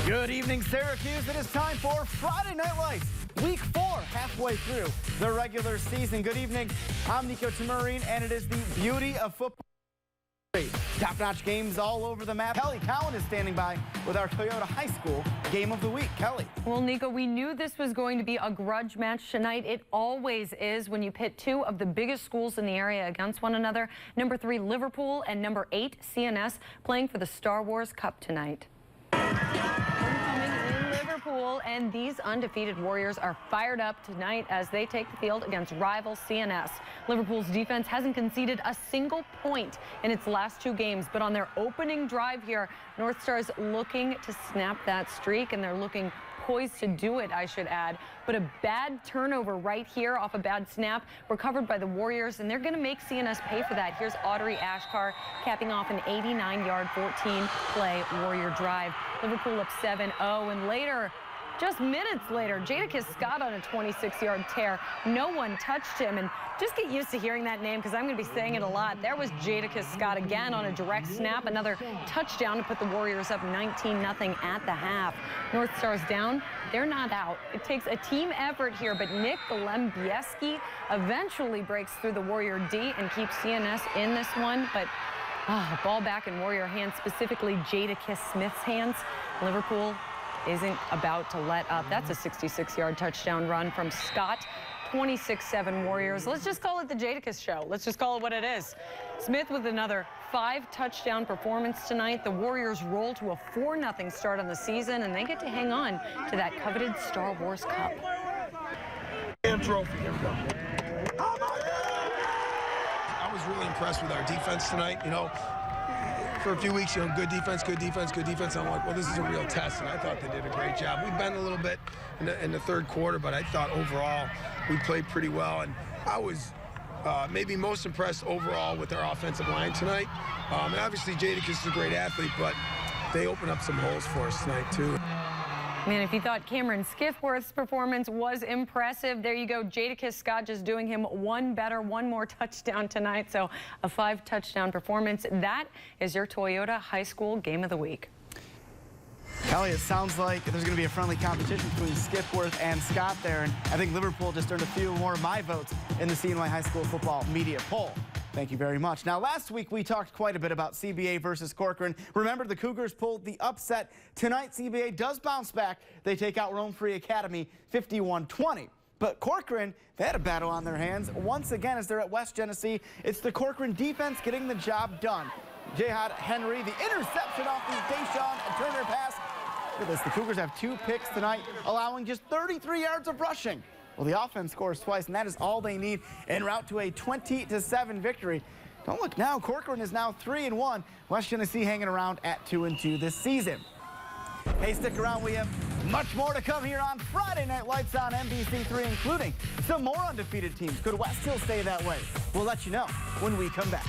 Good evening, Syracuse. It is time for Friday Night Lights, Week 4, halfway through the regular season. Good evening. I'm Cato-Meridian, and it is the beauty of football. Top-notch games all over the map. Kelly Cowan is standing by with our Toyota High School Game of the Week. Kelly. Well, Nico, we knew this was going to be a grudge match tonight. It always is when you pit two of the biggest schools in the area against one another. Number 3, Liverpool, and number 8, CNS, playing for the Star Wars Cup tonight. Homecoming in Liverpool, and these undefeated Warriors are fired up tonight as they take the field against rival CNS. Liverpool's defense hasn't conceded a single point in its last 2 games, but on their opening drive here, North Stars looking to snap that streak, and they're looking poised to do it, I should add. But a bad turnover right here off a bad snap recovered by the Warriors, and they're going to make CNS pay for that. Here's Audrey Ashkar capping off an 89-yard, 14-play Warrior drive. Liverpool up 7-0, and later, just minutes later, Jadakiss Scott on a 26-yard tear. No one touched him, and just get used to hearing that name because I'm going to be saying it a lot. There was Jadakiss Scott again on a direct snap, another touchdown to put the Warriors up 19-0 at the half. North Stars down, they're not out. It takes a team effort here, but Nick Golembieski eventually breaks through the Warrior D and keeps CNS in this one, but ball back in Warrior hands, specifically Jadakiss Smith's hands. Liverpool isn't about to let up. That's a 66-yard touchdown run from Scott. 26-7 Warriors. Let's just call it the Jadakiss show. Let's just call it what it is. Smith with another 5-touchdown performance tonight. The Warriors roll to a 4-0 start on the season, and they get to hang on to that coveted Star Wars Cup. Trophy. Here we go. I was really impressed with our defense tonight. You know, for a few weeks, good defense, good defense, good defense. I'm like, well, this is a real test, and I thought they did a great job. We bent a little bit in the third quarter, but I thought overall we played pretty well, and I was maybe most impressed overall with our offensive line tonight. And obviously, Jadakiss is a great athlete, but they opened up some holes for us tonight, too. Man, if you thought Cameron Skiffworth's performance was impressive, there you go. Jadakiss Scott just doing him one more touchdown tonight. So a 5-touchdown performance. That is your Toyota High School Game of the Week. Kelly, it sounds like there's going to be a friendly competition between Skiffworth and Scott there. And I think Liverpool just earned a few more of my votes in the CNY High School football media poll. Thank you very much. Now, last week we talked quite a bit about CBA versus Corcoran. Remember, the Cougars pulled the upset. Tonight, CBA does bounce back. They take out Rome Free Academy 51-20. But Corcoran, they had a battle on their hands. Once again, as they're at West Genesee, it's the Corcoran defense getting the job done. Jihad Henry, the interception off the Deshaun Turner pass. Look at this. The Cougars have 2 picks tonight, allowing just 33 yards of rushing. Well, the offense scores twice, and that is all they need en route to a 20-7 victory. Don't look now. Corcoran is now 3-1. West Genesee hanging around at 2-2 this season. Hey, stick around. We have much more to come here on Friday Night Lights on NBC3, including some more undefeated teams. Could West Hill stay that way? We'll let you know when we come back.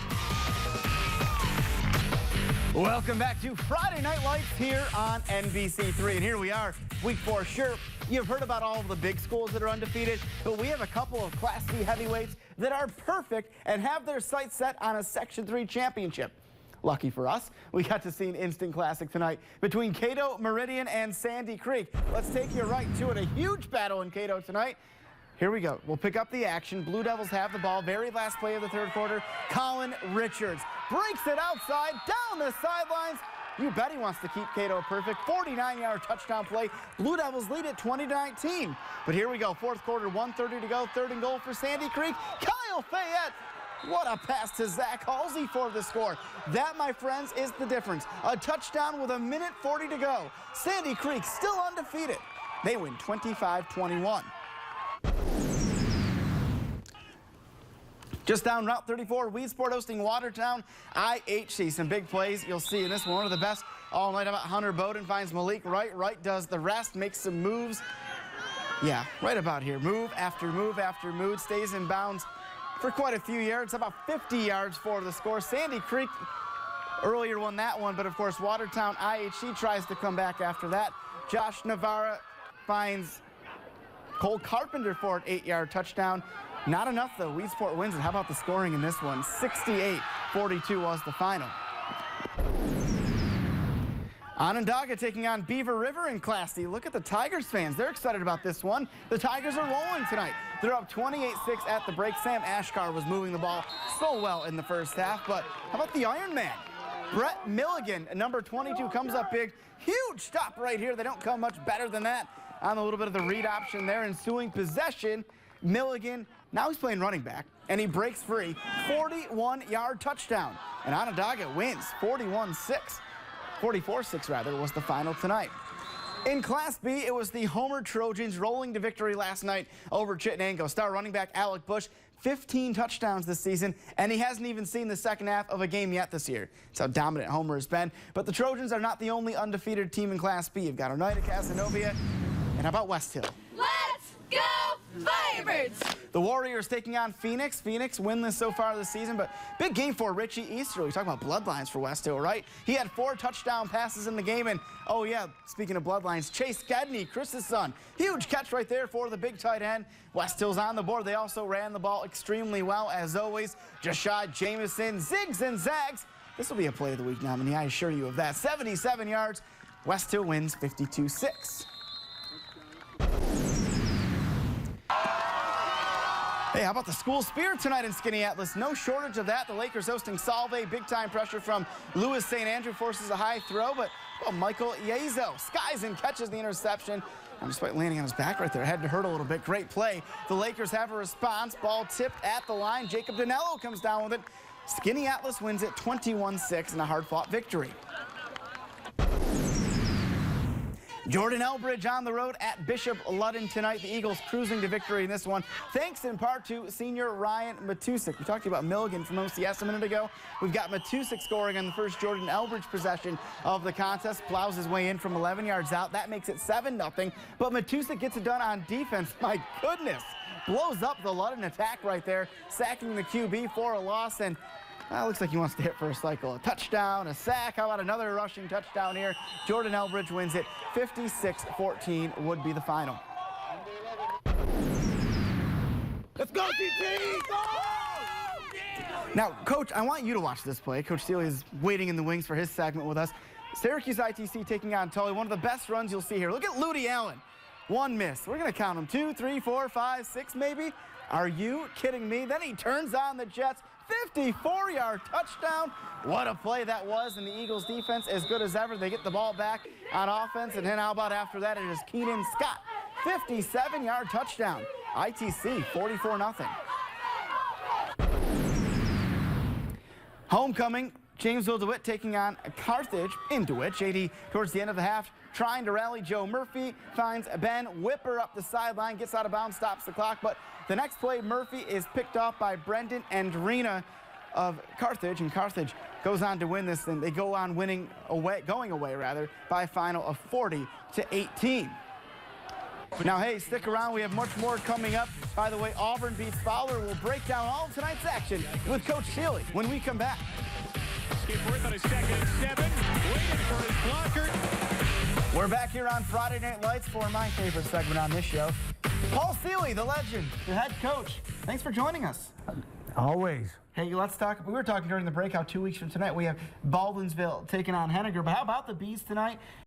Welcome back to Friday Night Lights here on NBC3. And here we are, Week 4. Sure, you've heard about all of the big schools that are undefeated, but we have a couple of Class C heavyweights that are perfect and have their sights set on a Section 3 championship. Lucky for us, we got to see an instant classic tonight between Cato-Meridian and Sandy Creek. Let's take you right to it. A huge battle in Cato tonight. Here we go. We'll pick up the action. Blue Devils have the ball. Very last play of the third quarter. Colin Richards breaks it outside, down the sidelines. You bet he wants to keep Cato perfect. 49-yard touchdown play. Blue Devils lead it 20-19. But here we go. Fourth quarter, 1:30 to go. 3rd and goal for Sandy Creek. Kyle Fayette. What a pass to Zach Halsey for the score. That, my friends, is the difference. A touchdown with 1:40 to go. Sandy Creek still undefeated. They win 25-21. Just down Route 34, Weedsport hosting Watertown IHC. Some big plays you'll see in this one. One of the best all night. How about Hunter Bowden finds Malik Wright. Wright does the rest, makes some moves. Yeah, right about here. Move after move after move. Stays in bounds for quite a few yards. About 50 yards for the score. Sandy Creek earlier won that one, but of course Watertown IHC tries to come back after that. Josh Navarra finds Cole Carpenter for an 8-yard touchdown. Not enough, though. Weedsport wins it. How about the scoring in this one? 68-42 was the final. Onondaga taking on Beaver River in Class D. Look at the Tigers fans. They're excited about this one. The Tigers are rolling tonight. They're up 28-6 at the break. Sam Ashkar was moving the ball so well in the first half. But how about the Iron Man? Brett Milligan, number 22, comes up big. Huge stop right here. They don't come much better than that on a little bit of the read option there. Ensuing possession, Milligan, now he's playing running back, and he breaks free. 41-yard touchdown. And Onondaga wins 41-6. 44-6 rather was the final tonight. In Class B, it was the Homer Trojans rolling to victory last night over Chittenango. Star running back Alec Bush, 15 touchdowns this season, and he hasn't even seen the second half of a game yet this year. That's how dominant Homer has been. But the Trojans are not the only undefeated team in Class B. You've got Oneida, Casanova, and how about West Hill? Let's go Firebirds! The Warriors taking on Phoenix. Phoenix winless so far this season, but big game for Richie Easterly. We're talking about bloodlines for West Hill, right? He had 4 touchdown passes in the game, and oh yeah, speaking of bloodlines, Chase Gedney, Chris's son, huge catch right there for the big tight end. West Hill's on the board. They also ran the ball extremely well, as always. Jashad Jameson, zigs and zags. This will be a play of the week nominee, I assure you of that. 77 yards. West Hill wins 52-6. Hey, how about the school spirit tonight in Skaneateles? No shortage of that. The Lakers hosting Salve. Big-time pressure from Louis St. Andrew forces a high throw, but Michael Yezo skies and catches the interception. Despite landing on his back right there, had to hurt a little bit. Great play. The Lakers have a response. Ball tipped at the line. Jacob Danello comes down with it. Skaneateles wins it 21-6 in a hard-fought victory. Jordan Elbridge on the road at Bishop Ludden tonight. The Eagles cruising to victory in this one, thanks in part to senior Ryan Matusik. We talked to you about Milligan from OCS a minute ago. We've got Matusik scoring on the first Jordan Elbridge possession of the contest. Plows his way in from 11 yards out. That makes it 7-0. But Matusik gets it done on defense. My goodness. Blows up the Ludden attack right there, sacking the QB for a loss. And looks like he wants to hit for a cycle. A touchdown, a sack. How about another rushing touchdown here? Jordan Elbridge wins it. 56-14 would be the final. Let's go, TT! Go! Now, Coach, I want you to watch this play. Coach Seeley is waiting in the wings for his segment with us. Syracuse ITC taking on Tully. One of the best runs you'll see here. Look at Ludi Allen. 1 miss. We're going to count them. 2, 3, 4, 5, 6 maybe. Are you kidding me? Then he turns on the Jets. 54-yard touchdown. What a play that was, and the Eagles defense as good as ever. They get the ball back on offense, and then how about after that? It is Keenan Scott. 57-yard touchdown. ITC 44-0. Homecoming. Jamesville DeWitt taking on Carthage in DeWitt. JD towards the end of the half trying to rally. Joe Murphy finds Ben Whipper up the sideline, gets out of bounds, stops the clock. But the next play, Murphy is picked off by Brendan Andrina of Carthage, and Carthage goes on to win this, and they go on going away by a final of 40-18. Now, hey, stick around. We have much more coming up. By the way, Auburn beats Fowler. We'll break down all of tonight's action with Coach Seeley when we come back. Skipworth on a 2nd and 7, waiting for his blocker. We're back here on Friday Night Lights for my favorite segment on this show. Paul Seeley, the legend, the head coach. Thanks for joining us. Always. Hey, let's talk. We were talking during the breakout 2 weeks from tonight. We have Baldwinsville taking on Henniger. But how about the Bees tonight?